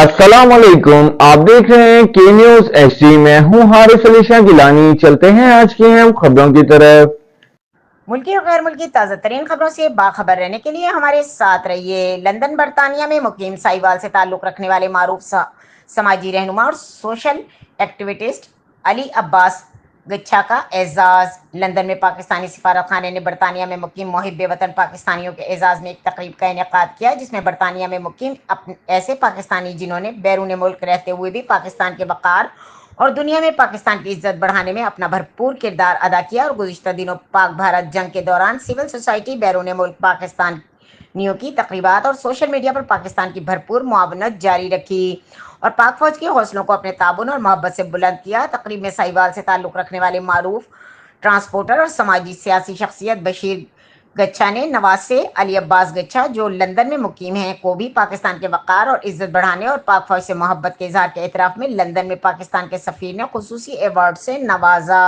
अस्सलाम वालेकुम। आप देख रहे हैं के न्यूज एचडी। मैं हूं हारिस अली शाह गिलानी। चलते हैं आज की अहम खबरों की तरफ। मुल्की और गैर मुल्की ताज़ा तरीन खबरों से बाखबर रहने के लिए हमारे साथ रहिए। लंदन बरतानिया में मुकीम साहिवाल से ताल्लुक़ रखने वाले मारूफ समाजी रहनुमा और सोशल एक्टिविस्ट अली अब्बास गच्छा का एजाज़। लंदन में पाकिस्तानी सिफारत खाने ने बरतानिया में मुकीम मुहिब वतन पाकिस्तानियों के एजाज़ में एक तकरीब का इनेकाद किया, जिसमें बरतानिया में मुकीम ऐसे पाकिस्तानी जिन्होंने बैरून मुल्क रहते हुए भी पाकिस्तान के वक़ार और दुनिया में पाकिस्तान की इज्जत बढ़ाने में अपना भरपूर किरदार अदा किया और गुज़िश्ता दिनों पाक भारत जंग के दौरान सिविल सोसाइटी, बैरून मुल्क पाकिस्तानियों की तकरीबात और सोशल मीडिया पर पाकिस्तान की भरपूर मुआवनत जारी रखी और पाक फौज के हौसलों को अपने ताबुन और मोहब्बत से बुलंद किया। तकरीब में साहिवाल से ताल्लुक़ रखने वाले मारूफ ट्रांसपोर्टर और समाजी सियासी शख्सियत बशीर गच्छा ने नवासे अली अब्बास गच्छा, जो लंदन में मुकीम हैं, को भी पाकिस्तान के वक़ार और इज्जत बढ़ाने और पाक फौज से मोहब्बत के इजहार के एतराफ़ में लंदन में पाकिस्तान के सफ़ीर ने खुसूसी अवार्ड से नवाजा।